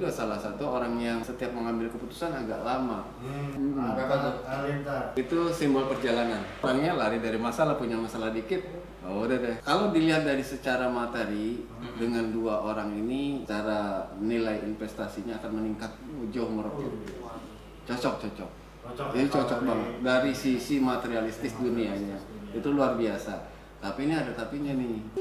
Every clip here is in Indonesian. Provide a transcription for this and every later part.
juga salah satu orang yang setiap mengambil keputusan agak lama. Berapa tuh? Alintar. Itu simbol perjalanan. Orangnya lari dari masalah, punya masalah dikit, oh udah deh. Kalau dilihat dari secara materi, dengan dua orang ini, cara nilai investasinya akan meningkat jauh meroket. Cocok. Ini cocok banget dari sisi materialistis dunianya. Itu luar biasa. Tapi ini ada tapinya nih.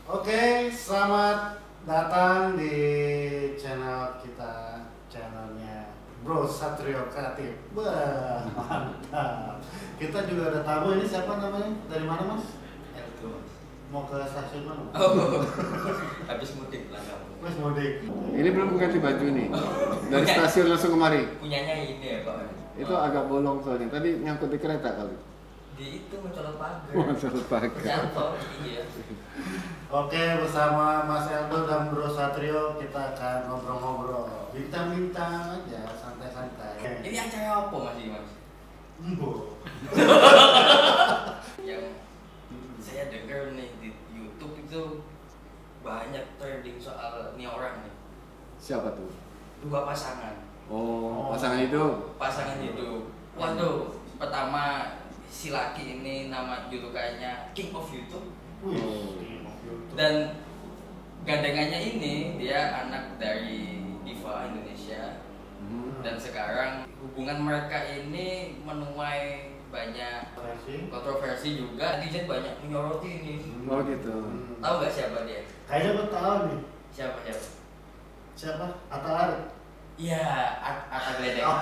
Oke, selamat datang di channel kita, channelnya Bro Satrio Kreatif. Wah, mantap. Kita juga ada tamu, ini siapa namanya? Dari mana Mas? Eldo. Mau ke stasiun mana? Oh, habis mudik lah kamu. Mas mudik. Ini belum ganti baju nih. Dari stasiun langsung kemari. Punyanya ini ya Pak. Itu agak bolong soalnya. Tadi nyangkut di kereta kali. Di itu mencolok pagar. Mencolok pagar. Jatuh, iya. Oke, bersama Mas Eldo dan Bro Satrio kita akan ngobrol-ngobrol, bincang-bincang aja, santai-santai. Ini acara apa Mas? Embo. Yang saya dengar nih di YouTube itu banyak trending soal nih orang nih. Siapa tuh? Dua pasangan. Oh, pasangan itu. Pasangan itu. Waduh, pertama si laki ini nama julukannya King of YouTube. Wih, Dan gandengannya ini dia anak dari diva Indonesia. Dan sekarang hubungan mereka ini menuai banyak kontroversi juga. Netizen banyak menyoroti ini. Oh gitu. Tahu nggak siapa dia? Kayaknya gue tahu nih. Siapa? Siapa? Atta Arif. Iya, Atta Gledek. Oh.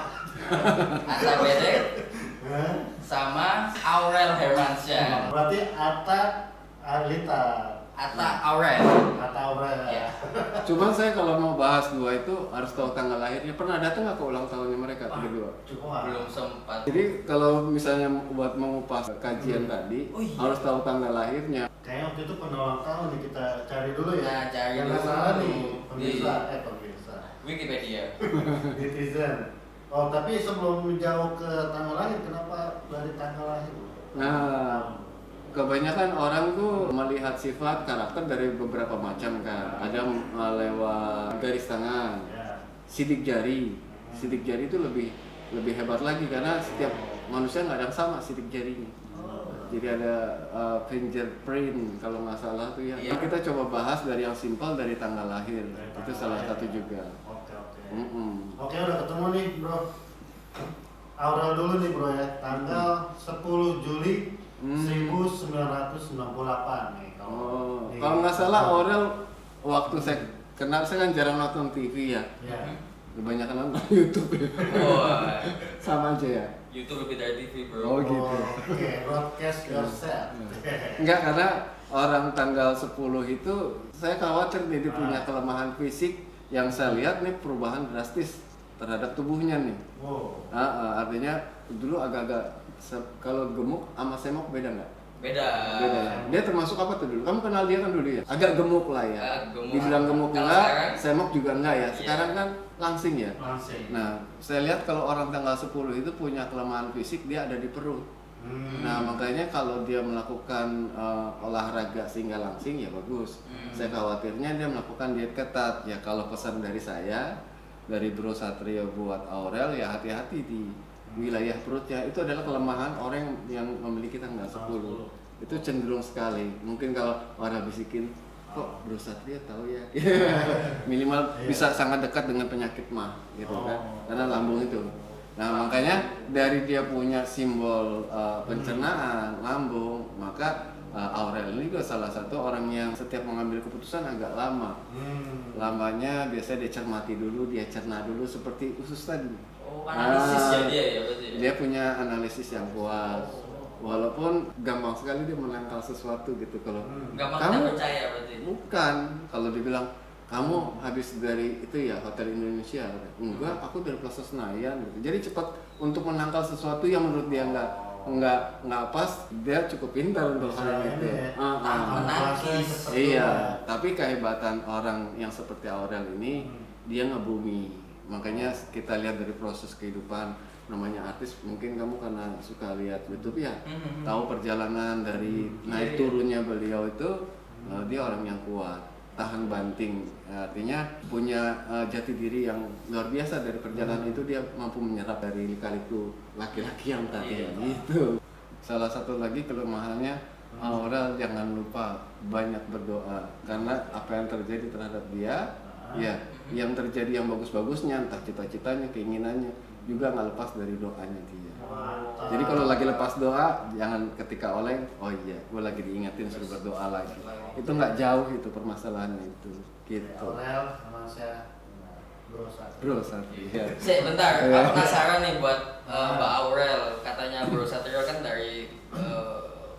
Atta Gledek Hah? sama Aurel Hermansyah. Berarti Atta Arlita. Atta Aurel. Atta Aurel. Ya. Cuman saya kalau mau bahas dua itu harus tahu tanggal lahirnya. Pernah datang nggak ke ulang tahunnya mereka berdua? Cukup. Belum sempat. Jadi kalau misalnya buat mengupas kajian tadi, Oh iya. harus tahu tanggal lahirnya. Kayaknya waktu itu pernah ulang tahun nih, kita cari dulu ya. Nah, cari Jangan dulu. salah nih, Di- pemirsa. Wikipedia. Netizen. Oh, tapi sebelum menjauh ke tanggal lahir, kenapa dari tanggal lahir? Nah, kebanyakan orang tuh melihat sifat karakter dari beberapa macam kan. Ada lewat garis tangan, Ya. sidik jari. Sidik jari itu lebih hebat lagi karena setiap manusia nggak ada yang sama sidik jarinya. Jadi ada fingerprint kalau nggak salah tuh ya. Iya. Kita coba bahas dari yang simpel dari tanggal lahir. Dari Itu tanggal salah lahir. satu juga. Oke. Mm-mm. Oke, udah ketemu nih, Bro. Aurel dulu nih, Bro ya. Tanggal 10 Juli 1998 nih. Oh, nih. kalau nggak salah Aurel waktu saya kenal, saya kan jarang nonton TV ya. Ya. Kebanyakan nonton YouTube ya. Wah, Sama aja ya. YouTube lebih dari TV bro. Oh, gitu. Oke, broadcast yourself. Enggak, karena orang tanggal 10 itu saya khawatir dia punya kelemahan fisik yang saya lihat nih perubahan drastis terhadap tubuhnya nih. Wow. Artinya dulu agak-agak kalau gemuk sama semok beda nggak? Beda. Beda ya. Dia termasuk apa tuh dulu? Kamu kenal dia kan dulu ya? Agak gemuk lah ya. Gemuk. Dibilang gemuk Kalau enggak, sekarang? semok juga enggak ya. Iya. Sekarang kan langsing ya. Langsing. Nah, saya lihat kalau orang tanggal 10 itu punya kelemahan fisik, dia ada di perut. Nah, makanya kalau dia melakukan olahraga sehingga langsing ya bagus. Saya khawatirnya dia melakukan diet ketat. Ya kalau pesan dari saya, dari Bro Satrio buat Aurel ya hati-hati di wilayah perutnya. Itu adalah kelemahan orang yang memiliki tanggal 10. Itu cenderung sekali. Mungkin kalau orang bisikin, kok Bro Satrio tahu ya? Minimal bisa sangat dekat dengan penyakit mah gitu kan. Karena lambung itu. Nah, makanya dari dia punya simbol pencernaan lambung, maka Aurel ini juga salah satu orang yang setiap mengambil keputusan agak lama. Lamanya biasanya dia cermati dulu, dia cerna dulu seperti usus tadi. Oh, analisis ya dia ya berarti. Dia punya analisis yang kuat. Walaupun gampang sekali dia menangkal sesuatu gitu kalau Gampang kamu tidak percaya berarti. bukan kalau dibilang kamu habis dari itu ya Hotel Indonesia? Enggak, aku dari Plaza Senayan gitu. Jadi cepat untuk menangkal sesuatu yang menurut dia nggak pas, dia cukup pintar untuk hal itu. Menangkis. Iya, tapi kehebatan orang yang seperti Aurel ini dia ngebumi. Makanya kita lihat dari proses kehidupan, namanya artis, mungkin kamu karena suka lihat YouTube ya, tahu perjalanan dari naik turunnya beliau itu, dia orang yang kuat, tahan banting, artinya punya jati diri yang luar biasa. Dari perjalanan itu dia mampu menyerap dari lika-liku laki-laki yang tadi gitu. Salah satu lagi kelemahannya, Aurel jangan lupa banyak berdoa, karena apa yang terjadi terhadap dia, ya yang terjadi yang bagus-bagusnya, entah cita-citanya, keinginannya, juga nggak lepas dari doanya dia. Jadi kalau lagi lepas doa, jangan ketika oleng, oh iya, gue lagi diingetin suruh berdoa lagi. Itu nggak jauh itu permasalahannya itu. Gitu. Aurel sama saya Bro Satrio. Bentar, aku penasaran nih buat Mbak Aurel. Katanya Bro Satrio kan dari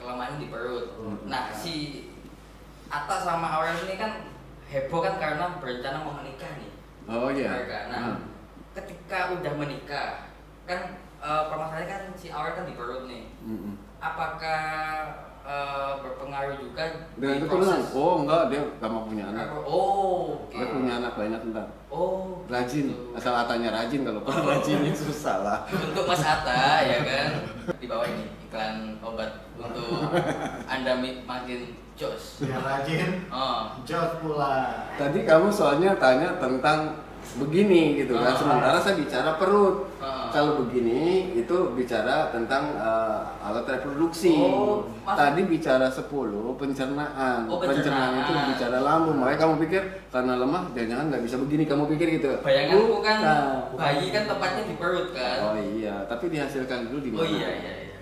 kelemahan di perut. Nah, si Atta sama Aurel ini kan heboh kan karena berencana mau menikah nih. Oh iya. Mereka. Nah, ketika udah menikah, kan permasalahannya kan si Aurel kan di perut nih. Apakah berpengaruh juga dengan di keturunan? proses? Oh enggak, dia gak mau punya anak. Oh, oke. Dia punya anak banyak ntar. Oh, Rajin, gitu. asal Atanya rajin, kalau kurang rajinnya susah lah. Untuk Mas Atta ya kan, di bawah ini iklan obat untuk Anda makin jos. biar rajin, Oh, jod pula. Tadi kamu soalnya tanya tentang begini gitu kan, sementara saya bicara perut. Kalau begini itu bicara tentang alat reproduksi. Oh, Tadi bicara 10 pencernaan. Oh, Pencernaan itu pencernaan. bicara lambung. Makanya kamu pikir karena lemah jangan-jangan nggak bisa begini, kamu pikir gitu. bayanganku kan Bukan. bayi kan tempatnya di perut kan. Oh iya, tapi dihasilkan dulu di mana? Oh iya.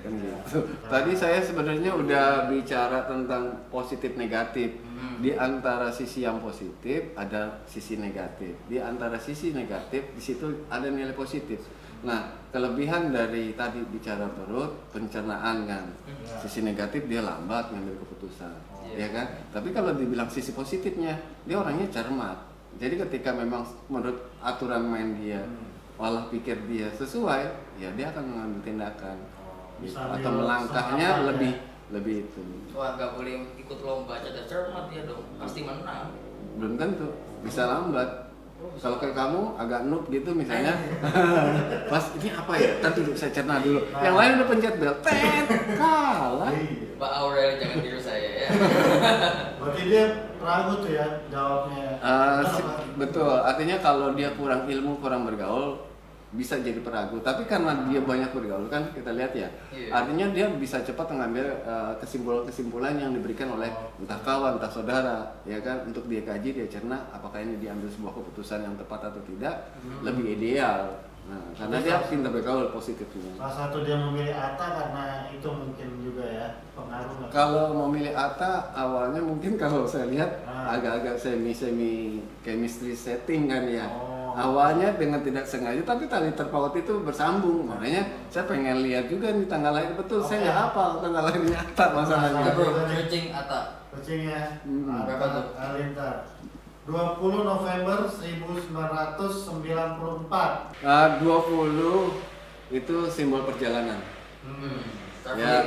Kan gitu. Tadi saya sebenarnya udah bicara tentang positif negatif. Di antara sisi yang positif ada sisi negatif. Di antara sisi negatif di situ ada nilai positif. Nah, kelebihan dari tadi bicara perut, pencernaan kan. Sisi negatif dia lambat ngambil keputusan, ya kan? Tapi kalau dibilang sisi positifnya, dia orangnya cermat. Jadi ketika memang menurut aturan main dia, olah pikir dia sesuai, ya dia akan mengambil tindakan. Gitu. Atau melangkahnya lebih itu. Wah, nggak boleh ikut lomba cerdas cermat ya dong, pasti menang. Belum tentu, bisa lambat. Kalau kayak kamu agak noob gitu misalnya, pas ini apa ya? Ntar dulu saya cerna dulu. Yang lain udah pencet bel, tet, kalah. Iya. Mbak Aurel jangan tiru saya ya. Berarti dia ragu tuh ya jawabnya. Betul, artinya kalau dia kurang ilmu, kurang bergaul, bisa jadi peragu. Tapi karena dia banyak bergaul kan, kita lihat ya. Iya. Artinya dia bisa cepat mengambil kesimpulan-kesimpulan yang diberikan oleh entah kawan, entah saudara, ya kan, untuk dia kaji, dia cerna apakah ini diambil sebuah keputusan yang tepat atau tidak, lebih ideal. Nah, karena dia pintar bergaul positifnya. Salah satu dia memilih Atta karena itu mungkin juga ya pengaruh nggak? Kalau memilih Atta awalnya mungkin kalau saya lihat agak-agak semi chemistry setting kan ya. Awalnya dengan tidak sengaja tapi tali terpaut itu bersambung. Makanya saya pengen lihat juga nih tanggal lahir betul. Saya nggak hafal tanggal lahirnya Atta masalahnya. Bro, searching Atta. Kucingnya Berapa tuh? Alintar 20 November 1994. 20 itu simbol perjalanan. Ya,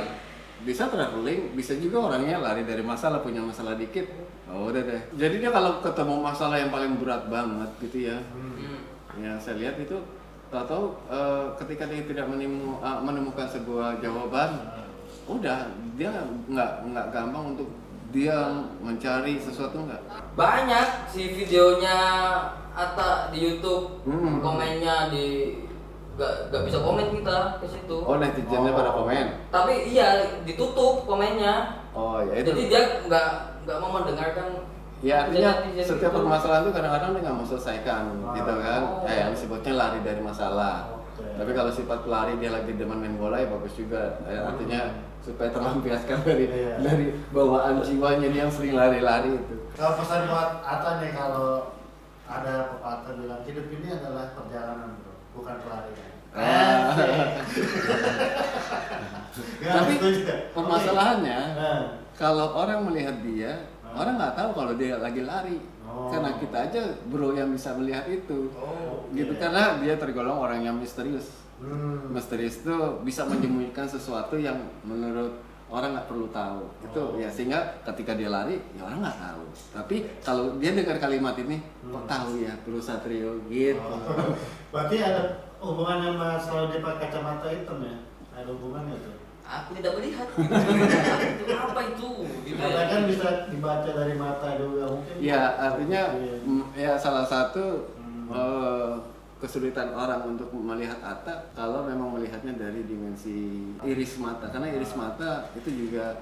bisa traveling, bisa juga orangnya lari dari masalah, punya masalah dikit. Oh, udah deh. Jadi dia kalau ketemu masalah yang paling berat banget gitu ya. Ya, saya lihat itu tahu-tahu ketika dia tidak menemukan sebuah jawaban, udah dia nggak gampang untuk dia mencari sesuatu nggak? Banyak sih videonya Atta di YouTube, komennya di nggak bisa komen kita ke situ. Oh, netizennya pada komen. Tapi iya ditutup komennya. Oh ya itu. Jadi dia nggak mau mendengarkan. Ya artinya netizen setiap itu. permasalahan itu kadang-kadang dia nggak mau selesaikan, gitu kan? Yang disebutnya lari dari masalah. Tapi kalau sifat pelari dia lagi demen main bola ya bagus juga. Artinya supaya terlampiaskan dari bawaan jiwanya dia yang sering lari-lari itu. Kalau pesan buat Atta nih, kalau ada pepatah bilang hidup ini adalah perjalanan bro, bukan pelarian. Tapi permasalahannya Nah. kalau orang melihat dia, orang nggak tahu kalau dia lagi lari. Karena kita aja bro yang bisa melihat itu. Gitu, oke. karena dia tergolong orang yang misterius. Misterius itu bisa menyembunyikan sesuatu yang menurut orang nggak perlu tahu. Itu ya, sehingga ketika dia lari ya orang nggak tahu. Tapi kalau dia dengar kalimat ini, kok tahu ya Bro Satrio gitu. Berarti ada hubungannya sama selalu dia pakai kacamata hitam ya? Ada hubungannya tuh? Aku tidak melihat. Itu apa itu? Gitu Mata ya. kan bisa dibaca dari mata juga mungkin. Ya artinya ya salah satu Hmm. kesulitan orang untuk melihat Atta kalau memang melihatnya dari dimensi iris mata, karena iris mata itu juga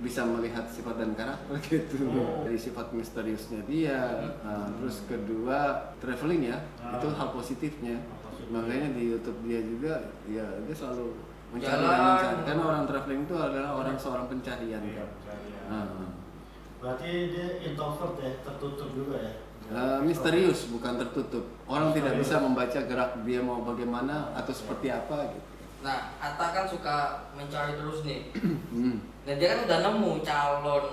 bisa melihat sifat dan karakter gitu. Dari sifat misteriusnya dia, terus kedua traveling ya, itu hal positifnya. Makanya di YouTube dia juga ya dia selalu mencari dan Jalan. mencari, karena orang traveling itu adalah orang seorang pencarian Iya, kan. pencarian. Berarti dia introvert ya, tertutup juga ya? Misterius, bukan tertutup. Orang tidak bisa membaca gerak dia mau bagaimana atau seperti apa gitu. Nah, Atta kan suka mencari terus nih. Hmm. Dan dia kan udah nemu calon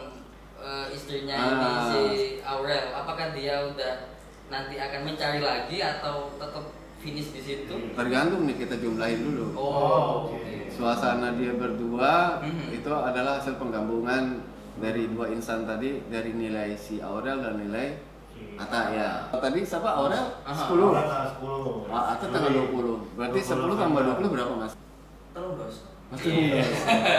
istrinya ini si Aurel. Apakah dia udah nanti akan mencari lagi atau tetap finish di situ? Tergantung nih, kita jumlahin dulu. Oh, oke. Suasana dia berdua Mhm. itu adalah hasil penggabungan dari dua insan tadi, dari nilai si Aurel dan nilai Atta ya. Tadi siapa Aurel? Aha. 10. Tanggal 10. Atta tanggal 20. Berarti 10 tambah 20 berapa Mas? Terus bos. Iya.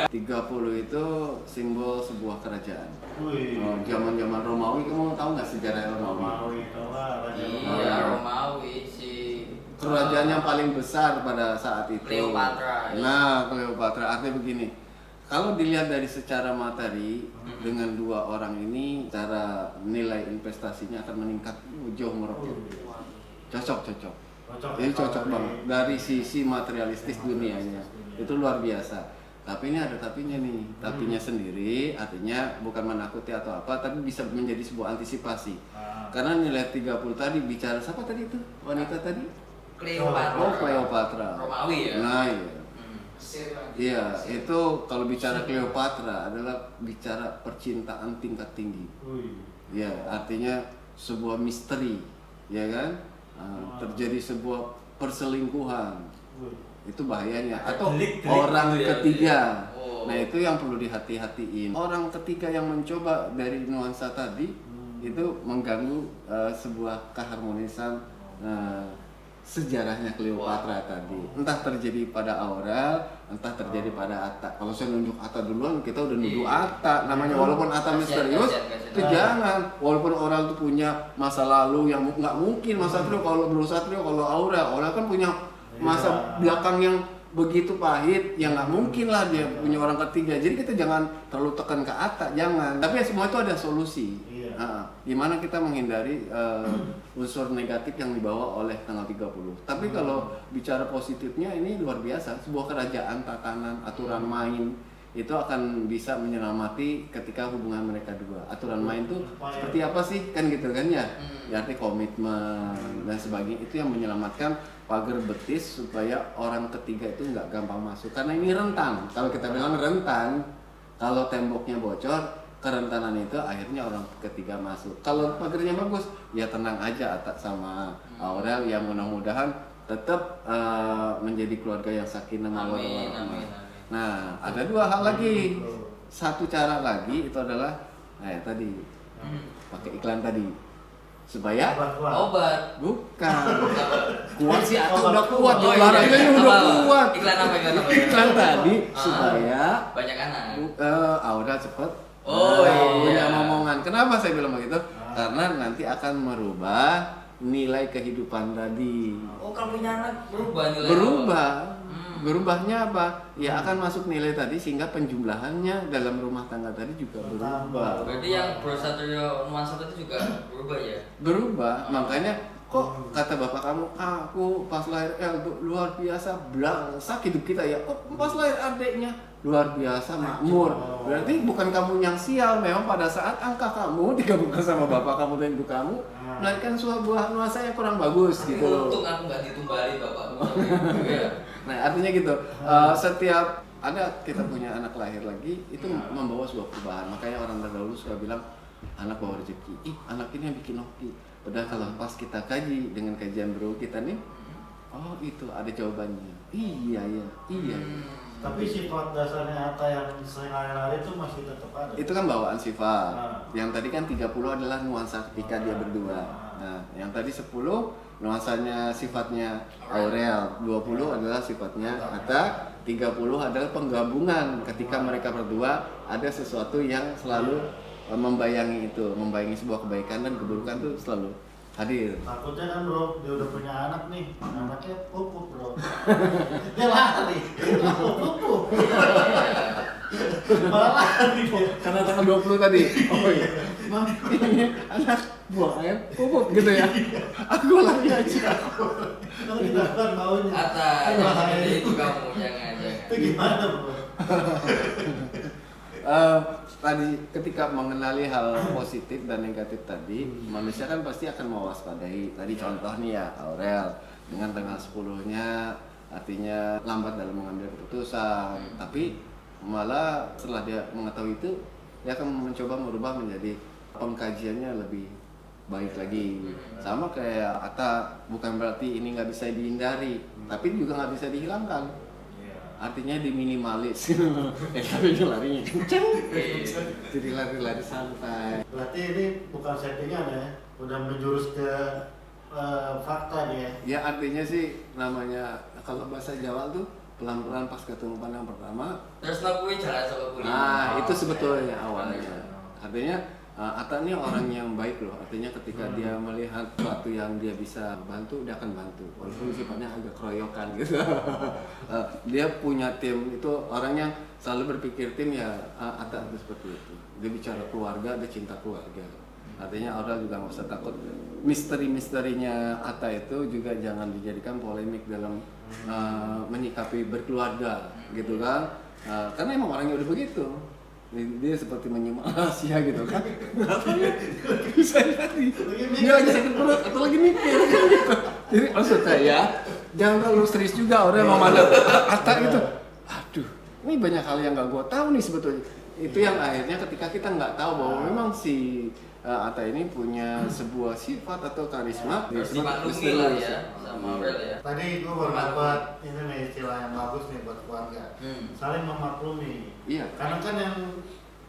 30 itu simbol sebuah kerajaan. Wih. Zaman-zaman Romawi, kamu tahu nggak sejarah Romawi? Romawi, tahu lah, Raja Iya, Romawi. Romawi si Kerajaan yang paling besar pada saat itu. Cleopatra, ya. Nah, Cleopatra. Artinya begini, kalau dilihat dari secara materi, dengan dua orang ini, cara nilai investasinya akan meningkat jauh meroket. Cocok. Cocok. Jadi cocok banget dari sisi materialistis dunianya. Itu luar biasa. Tapi ini ada tapinya nih. Tapinya sendiri artinya bukan menakuti atau apa, tapi bisa menjadi sebuah antisipasi. Karena nilai 30 tadi bicara siapa tadi itu? Wanita tadi? Cleopatra. Oh, Cleopatra. Romawi ya. Nah, iya. Hmm. Iya, itu kalau bicara Cleopatra adalah bicara percintaan tingkat tinggi. Wih. Ya, artinya sebuah misteri, ya kan? Terjadi sebuah perselingkuhan. Wih. Itu bahayanya. Atau Delik orang gitu ya. ketiga. Oh. Nah, itu yang perlu dihati-hatiin. Orang ketiga yang mencoba dari nuansa tadi itu mengganggu sebuah keharmonisan sejarahnya Cleopatra tadi. Entah terjadi pada Aurel, entah terjadi pada Atta. Kalau saya nunjuk Atta duluan, kita udah nuduh Atta. Namanya walaupun Atta misterius, kasihan. itu jangan. Walaupun orang itu punya masa lalu yang nggak mungkin. Mas Satrio kalau Bro Satrio, kalau Aurel kan punya masa belakang yang begitu pahit, yang nggak mungkin lah dia punya orang ketiga. Jadi kita jangan terlalu tekan ke Atta, jangan. Tapi semua itu ada solusi. Iya. Gimana kita menghindari unsur negatif yang dibawa oleh tanggal 30. Tapi kalau bicara positifnya ini luar biasa. Sebuah kerajaan, tatanan, aturan main itu akan bisa menyelamati ketika hubungan mereka dua. Aturan main tuh seperti apa sih? Kan gitu kan ya? Ya arti komitmen dan sebagainya, itu yang menyelamatkan pagar betis supaya orang ketiga itu nggak gampang masuk. Karena ini rentan. Kalau kita bilang rentan, kalau temboknya bocor, kerentanan itu akhirnya orang ketiga masuk. Kalau pagarnya bagus, ya tenang aja Atta sama Aurel, yang mudah-mudahan tetap menjadi keluarga yang sakinah mawaddah Amin, warahmah. amin, amin. Nah, ada dua hal lagi. Satu cara lagi itu adalah tadi pakai iklan tadi. Supaya Obat. bukan kuat sih, atau Obat udah kuat Oh, iya. olahraganya udah Apa? kuat. Iklan apa? Iklan tadi Ah. supaya Banyak anak. Aura cepet Oh, iya. punya momongan. Kenapa saya bilang begitu? Karena nanti akan merubah nilai kehidupan tadi. Oh, kalau punya anak berubah nilai. Berubah. Hmm. Berubahnya apa? Ya akan masuk nilai tadi, sehingga penjumlahannya dalam rumah tangga tadi juga berubah. Berarti yang Bro Satrio nuansa tadi juga berubah ya? Berubah. Makanya kok kata bapak kamu, aku pas lahir luar biasa blangsak hidup kita ya. Kok pas lahir adiknya luar biasa makmur. Berarti bukan kamu yang sial, memang pada saat angka kamu digabungkan sama bapak kamu dan ibu kamu melahirkan sebuah nuansa yang kurang bagus gitu loh. Untung aku nggak ditumbalin bapakku. Iya. Nah artinya gitu, setiap ada kita punya anak lahir lagi itu membawa sebuah perubahan. Makanya orang terdahulu suka bilang anak bawa rezeki, anak ini yang bikin hoki. Padahal kalau pas kita kaji dengan kajian bro kita nih, oh itu ada jawabannya. Iya. Tapi sifat dasarnya Atta yang sering lari-lari itu masih tetap ada. Itu kan bawaan sifat. Nah. Yang tadi kan 30 adalah nuansa ketika dia berdua. Nah, yang tadi 10 nuansanya sifatnya Aurel, 20 adalah sifatnya Atta, 30 adalah penggabungan ketika mereka berdua ada sesuatu yang selalu membayangi itu, membayangi sebuah kebaikan dan keburukan itu selalu hadir. Takutnya kan bro, dia udah punya anak nih, anaknya pupuk bro. Dia lari, pupuk. Malah lari dia. Karena tanggal 20 tadi. Oh iya. Ini anak buah ayam pupuk gitu ya. Aku lari aja. Kalau kita kan maunya. Atta, jangan itu kamu, jangan. Itu gimana bro? Tadi ketika mengenali hal positif dan negatif tadi, manusia kan pasti akan mewaspadai. Tadi contoh nih ya, Aurel dengan tanggal 10-nya artinya lambat dalam mengambil keputusan. Tapi malah setelah dia mengetahui itu, dia akan mencoba merubah menjadi pengkajiannya lebih baik lagi. Sama kayak Atta, bukan berarti ini nggak bisa dihindari, tapi juga nggak bisa dihilangkan. Artinya diminimalis. Tapi dia larinya kenceng. Jadi lari-lari santai. Berarti ini bukan settingan ya, udah menjurus ke fakta nih ya. Ya artinya sih namanya kalau bahasa Jawa tuh pelan-pelan pas ketemu pandang pertama. Terus nakui jalan sama kulit. Nah itu sebetulnya awalnya. Artinya Atta ini orang yang baik loh. Artinya ketika dia melihat sesuatu yang dia bisa bantu, dia akan bantu. Walaupun sifatnya agak keroyokan gitu. Dia punya tim, itu orang yang selalu berpikir tim ya. Atta itu seperti itu. Dia bicara keluarga, dia cinta keluarga. Artinya orang juga nggak usah takut. Misteri-misterinya Atta itu juga jangan dijadikan polemik dalam menyikapi berkeluarga gitu kan. Karena emang orangnya udah begitu. Dia seperti menyimpan rahasia gitu kan. Bisa jadi dia lagi sakit perut atau lagi mikir gitu. Jadi maksud saya jangan terlalu serius juga orang memandang Atta gitu. Aduh, ini banyak hal yang nggak gue tahu nih sebetulnya. Itu yang akhirnya ketika kita nggak tahu bahwa memang si Atta ini punya sebuah sifat atau karisma Harus dimaklumi lah ya sama Aurel ya. Tadi gue baru dapat ini nih istilah yang bagus nih buat keluarga. Saling memaklumi. Iya. Karena kan yang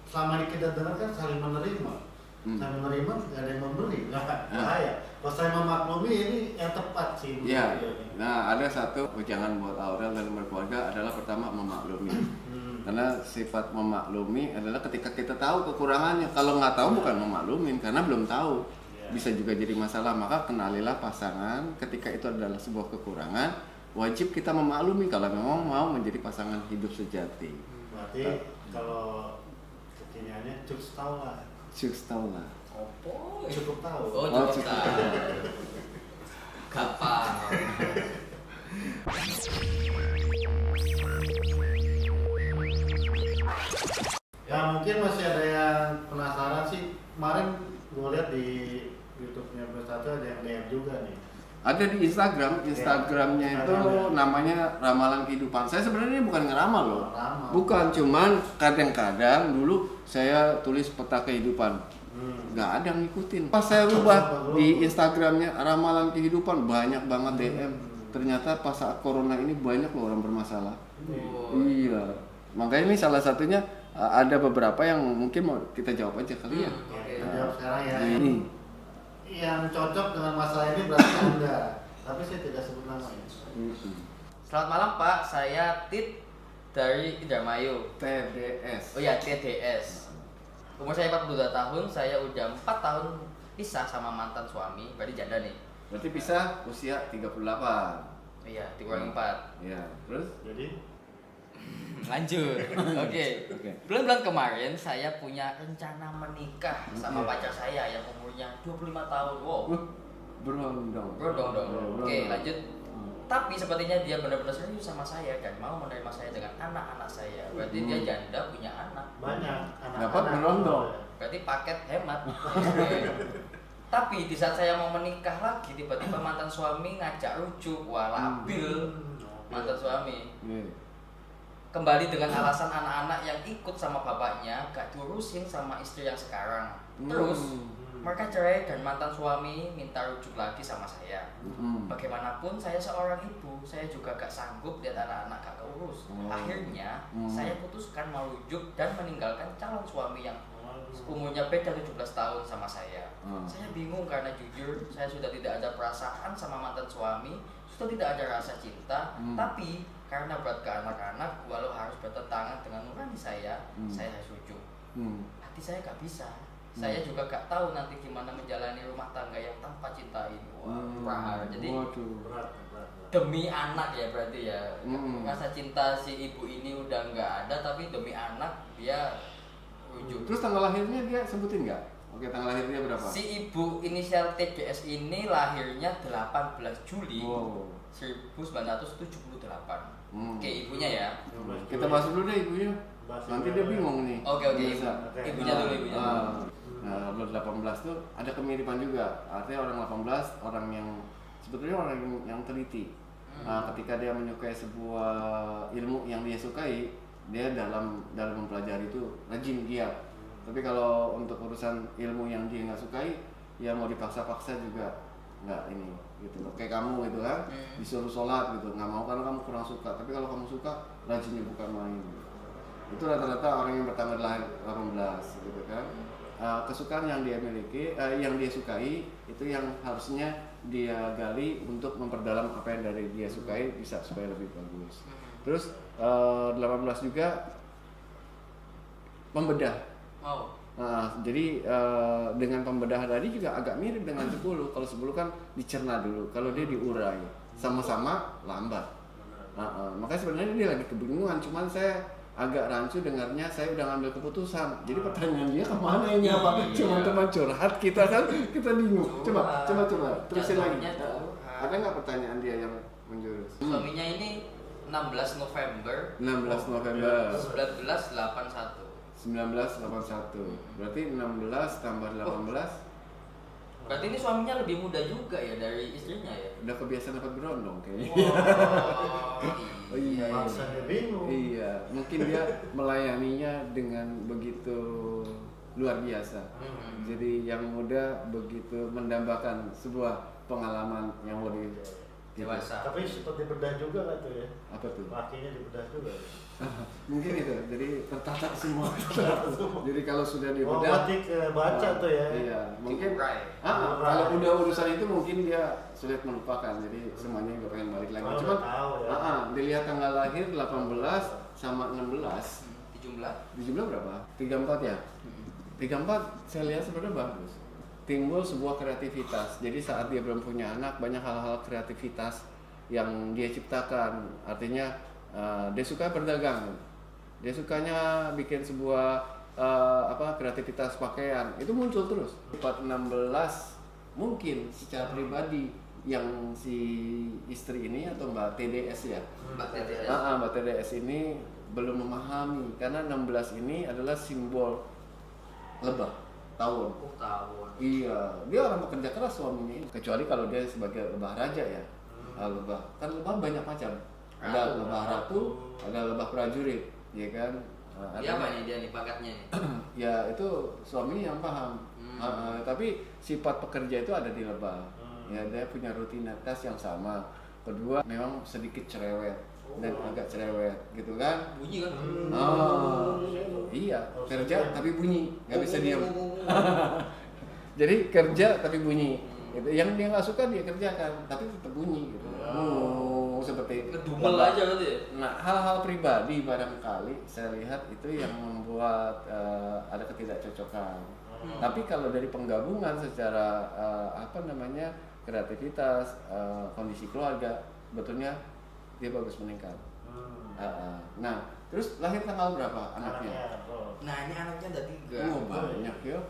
selama ini kita dengar kan saling menerima. Saling menerima nggak ada yang memberi, nggak bahaya. Kalau saling memaklumi ini yang tepat sih. Iya. Nah ada satu ujangan buat Aurel dalam berkeluarga adalah pertama memaklumi. Karena sifat memaklumi adalah ketika kita tahu kekurangannya. Kalau nggak tahu bukan memaklumin karena belum tahu. Bisa juga jadi masalah. Maka kenalilah pasangan ketika itu adalah sebuah kekurangan. Wajib kita memaklumi kalau memang mau menjadi pasangan hidup sejati. Berarti kalau kekiniannya cukup tahu lah. Cukup tahu lah. Opo. Cukup tahu. Oh, cukup tahu. Kapan? Ya mungkin masih ada yang penasaran sih. Kemarin gue lihat di YouTube-nya Bersatu ada yang DM juga nih. Ada di Instagramnya itu namanya Ramalan Kehidupan. Saya sebenarnya bukan ngeramal loh. Bukan, cuman kadang-kadang dulu saya tulis peta kehidupan. Nggak ada yang ngikutin. Pas saya rubah di Instagramnya Ramalan Kehidupan, banyak banget DM. Ternyata pas saat corona ini banyak loh orang bermasalah. Iya. Makanya ini salah satunya ada beberapa yang mungkin mau kita jawab aja kali ya. Kita jawab sekarang ya. Ini. Yang cocok dengan masalah ini berarti Anda. Tapi saya tidak sebut namanya. Selamat malam Pak, saya Tit dari Indramayu. TDS. Oh ya, TDS. Umur saya 42 tahun, saya udah 4 tahun pisah sama mantan suami, berarti janda nih. Berarti pisah usia 38. Iya, dikurangi 4. Iya, terus? Jadi Lanjut. Oke. Bulan-bulan kemarin saya punya rencana menikah sama pacar saya yang umurnya 25 tahun. Wow. Berondong. Oke, lanjut. Tapi sepertinya dia benar-benar serius sama saya dan mau menerima saya dengan anak-anak saya. Berarti dia janda punya anak. banyak Dapat berondong. Berarti paket hemat. Oke. Tapi di saat saya mau menikah lagi, tiba-tiba mantan suami ngajak rujuk. Wah, labil mantan suami. Kembali dengan alasan anak-anak yang ikut sama bapaknya gak diurusin sama istri yang sekarang. Terus mereka cerai dan mantan suami minta rujuk lagi sama saya. Bagaimanapun saya seorang ibu, saya juga gak sanggup lihat anak-anak gak keurus. Akhirnya saya putuskan merujuk dan meninggalkan calon suami yang umurnya beda 17 tahun sama saya. Saya bingung karena jujur saya sudah tidak ada perasaan sama mantan suami, sudah tidak ada rasa cinta. Tapi karena berat ke anak-anak, walau harus bertentangan dengan nurani saya harus rujuk. Hati saya gak bisa. Saya juga gak tahu nanti gimana menjalani rumah tangga yang tanpa cinta ini. Wah, jadi berat. demi anak ya berarti ya. Rasa cinta si ibu ini udah nggak ada, tapi demi anak dia rujuk. Terus tanggal lahirnya dia sebutin nggak? Oke, tanggal lahirnya berapa? Si ibu inisial TGS ini lahirnya 18 Juli 1978. Oke, ibunya ya. Kita bahas dulu deh ibunya. Nanti dia bingung nih. Oke, Biasa. ibunya dulu. Nah, 18 tuh ada kemiripan juga. Artinya orang 18 orang yang sebetulnya orang yang teliti. Ketika dia menyukai sebuah ilmu yang dia sukai, dia dalam mempelajari itu rajin giat. Tapi kalau untuk urusan ilmu yang dia nggak sukai, ya mau dipaksa-paksa juga nggak ini gitu loh. Kayak kamu gitu kan, disuruh sholat gitu, nggak mau karena kamu kurang suka. Tapi kalau kamu suka, rajinnya bukan main. Itu rata-rata orang yang bertanggal lahir 18 gitu kan. Kesukaan yang dia miliki, yang dia sukai itu yang harusnya dia gali untuk memperdalam apa yang dari dia sukai bisa supaya lebih bagus. Terus 18 juga membedah. Jadi dengan pembedahan tadi juga agak mirip dengan 10. Kalau 10 kan dicerna dulu, kalau dia diurai, sama-sama lambat. Makanya sebenarnya dia lagi kebingungan, cuman saya agak rancu dengarnya, saya udah ngambil keputusan. Jadi pertanyaan dia kemana ini apa? Cuma teman curhat kita kan, kita bingung. Coba terusin lagi. Ada nggak pertanyaan dia yang menjurus? Suaminya ini 16 November 1981. Berarti 16 tambah 18. Berarti ini suaminya lebih muda juga ya dari istrinya ya? Udah kebiasaan dapat berondong kayaknya. Oh iya. Maksudnya bingung. Iya, mungkin dia melayaninya dengan begitu luar biasa. Jadi yang muda begitu mendambakan sebuah pengalaman yang lebih dewasa. Tapi seperti bedah juga kan tuh ya? Apa tuh? Lakinya dibedah juga. Mungkin itu, jadi tertata semua. Jadi kalau sudah dibedah, berarti baca tuh ya? Iya, mungkin. Right. Kalau udah urusan itu mungkin dia sulit melupakan, jadi semuanya nggak pengen balik lagi. Cuma, dilihat tanggal lahir 18 sama 16. 17 berapa? 34 ya? 34 saya lihat sebenarnya bagus. Timbul sebuah kreativitas. Jadi saat dia belum punya anak, banyak hal-hal kreativitas yang dia ciptakan. Artinya dia suka berdagang, dia sukanya bikin sebuah kreativitas pakaian, itu muncul terus. 416 mungkin secara pribadi yang si istri ini atau Mbak TDS ya, Mbak TDS ini belum memahami karena 16 ini adalah simbol lebah tahun. Iya, dia orang pekerja keras suaminya ini. Kecuali kalau dia sebagai lebah raja ya, lebah kan lebah banyak macam. Ada lebah ratu, ada lebah prajurit, ya kan? Dia apa nih dia nih pakatnya nih? Ya itu suami yang paham. Tapi sifat pekerja itu ada di lebah. Ya dia punya rutinitas yang sama. Kedua memang sedikit cerewet dan agak cerewet, gitu kan? Bunyi kan? Iya, kerja tapi bunyi, nggak bisa diam. Jadi kerja tapi bunyi. Gitu. Yang dia nggak suka dia kerjakan, tapi tetap bunyi gitu. Seperti ngedumel aja gitu ya. Nah, hal-hal pribadi barangkali saya lihat itu yang membuat ada ketidakcocokan. Tapi kalau dari penggabungan secara kreativitas, kondisi keluarga, betulnya dia bagus meningkat. Nah, terus lahir tanggal berapa anaknya? Nah, ini anaknya ada 3. Banyak ya.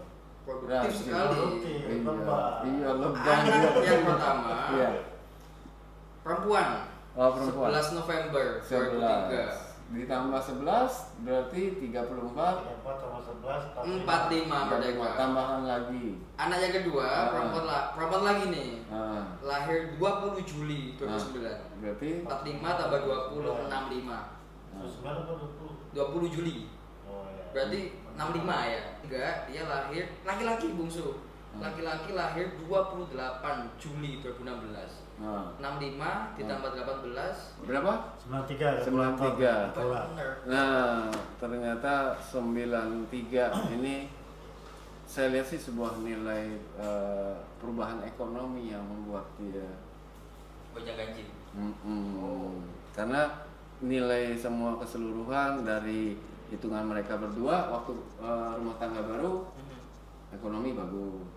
Produktif sekali. Iya, lebah. Anak yang pertama. Iya. Perempuan. 11 November 2003. Ditambah 11 berarti 34. 45 merdeka. Tambahan lagi. Anak yang kedua perempuan lagi nih. Lahir 20 Juli 2009. Berarti 45 tambah 20 65. 20 Juli. Berarti 65 ya. Enggak, dia lahir laki-laki bungsu. Laki-laki lahir 28 Juli 2016. 65 ditambah 18 berapa? 93. 93. Kurang. bener. Nah, ternyata 93 ini saya lihat sih sebuah nilai perubahan ekonomi yang membuat dia Banyak ganjil. Karena nilai semua keseluruhan dari hitungan mereka berdua waktu rumah tangga baru, ekonomi bagus.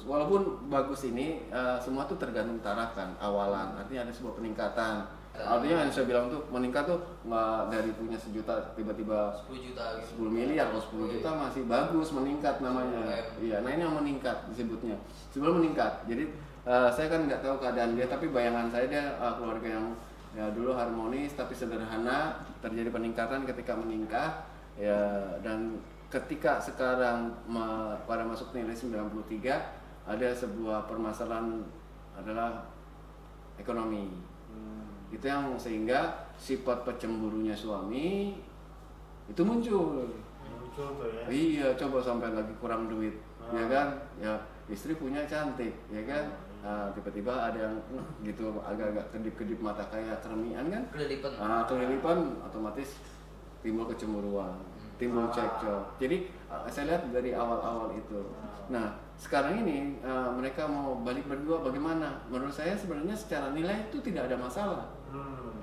Walaupun bagus ini semua tuh tergantung tarakan awalan. Artinya ada sebuah peningkatan. Artinya yang saya bilang tuh meningkat tuh nggak dari punya 1 juta tiba-tiba 10 juta gitu. 10 miliar atau 10 juta masih bagus meningkat namanya. Iya, nah ini yang meningkat disebutnya. Sebelum meningkat. Jadi saya kan nggak tahu keadaan dia, tapi bayangan saya dia keluarga yang ya dulu harmonis tapi sederhana, terjadi peningkatan ketika menikah ya, dan ketika sekarang pada masuk nilai 93 ada sebuah permasalahan adalah ekonomi. Itu yang sehingga sifat pecemburunya suami itu muncul. Muncul tuh ya. Iya, coba sampai lagi kurang duit, ya kan? Ya istri punya cantik, ya kan? Tiba-tiba ada yang gitu agak-agak kedip-kedip mata kayak keremian kan? Kelilipan. Kelilipan otomatis timbul kecemburuan, timbul cekcok. Jadi saya lihat dari awal-awal itu. Nah sekarang ini mereka mau balik berdua bagaimana? Menurut saya sebenarnya secara nilai itu tidak ada masalah.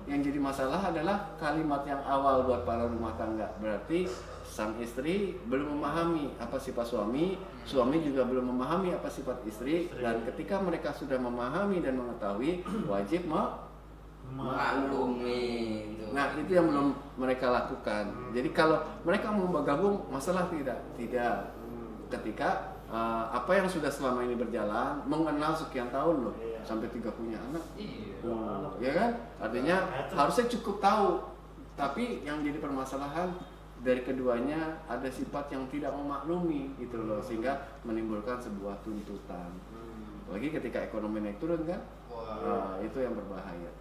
Yang jadi masalah adalah kalimat yang awal buat para rumah tangga. Berarti sang istri belum memahami apa sifat suami, suami juga belum memahami apa sifat istri. Dan ketika mereka sudah memahami dan mengetahui, wajib Maklumi. Nah itu yang belum mereka lakukan. Jadi kalau mereka mau bergabung, masalah tidak. Ketika apa yang sudah selama ini berjalan, mengenal sekian tahun loh, sampai 3 punya anak. Iya. Ya kan? Artinya harusnya cukup tahu. Tapi yang jadi permasalahan dari keduanya ada sifat yang tidak memaklumi gitu loh, sehingga menimbulkan sebuah tuntutan. Apalagi ketika ekonomi naik turun kan, itu yang berbahaya.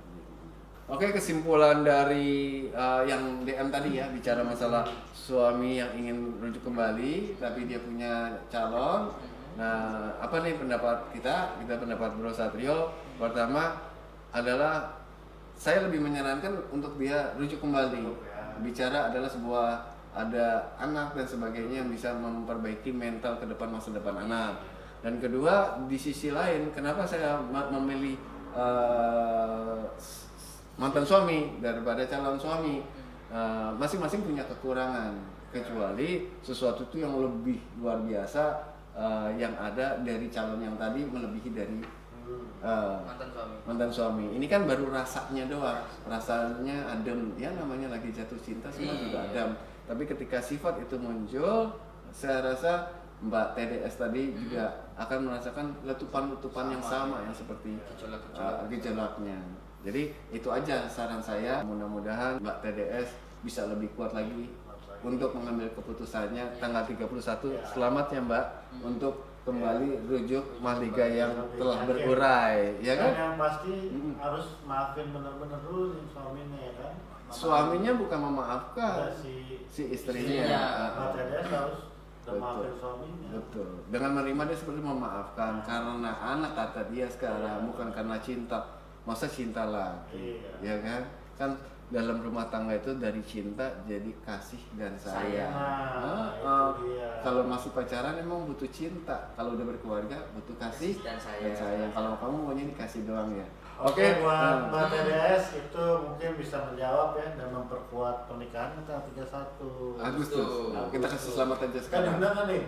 Oke, kesimpulan dari yang DM tadi ya, bicara masalah suami yang ingin rujuk kembali tapi dia punya calon. Nah, apa nih pendapat kita? Kita pendapat Bro Satrio. Pertama adalah saya lebih menyarankan untuk dia rujuk kembali. Bicara adalah sebuah ada anak dan sebagainya yang bisa memperbaiki mental ke depan, masa depan anak. Dan kedua, di sisi lain, kenapa saya memilih mantan suami daripada calon suami? Masing-masing punya kekurangan, kecuali sesuatu itu yang lebih luar biasa yang ada dari calon yang tadi melebihi dari mantan suami. Ini kan baru rasanya doang, rasanya adem ya, namanya lagi jatuh cinta semua juga adem. Tapi ketika sifat itu muncul, saya rasa Mbak TDS tadi juga akan merasakan letupan-letupan yang sama yang seperti gejolaknya. Jadi itu aja saran saya, mudah-mudahan Mbak TDS bisa lebih kuat lagi untuk mengambil keputusannya tanggal 31. Selamat ya Mbak untuk kembali rujuk mahliga yang telah berurai, ya kan? Dan yang pasti harus maafin benar-benar dulu nih suaminya ya kan? Suaminya bukan memaafkan si istrinya. Mbak TDS harus maafin suaminya. Betul. Dengan menerima dia seperti memaafkan karena anak kata dia sekarang, bukan karena cinta. Masa cinta lagi, ya kan? Kan dalam rumah tangga itu dari cinta jadi kasih dan sayang. Kalau masih pacaran emang butuh cinta, kalau udah berkeluarga butuh kasih dan sayang. Kalau kamu maunya dikasih doang ya. Oke, buat Mbak TDS itu mungkin bisa menjawab ya dan memperkuat pernikahan kita 31 Agustus. Kita kasih selamat aja sekarang. Kan undangan nih.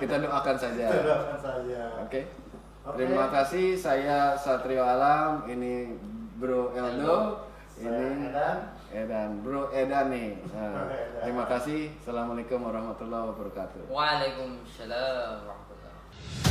Kita doakan saja. Kita doakan saja. Oke. Terima kasih, saya Satrio Alam, ini Bro Eldo, ini Edan, Bro Edan nih. Terima kasih. Assalamualaikum warahmatullahi wabarakatuh. Waalaikumsalam warahmatullahi wabarakatuh.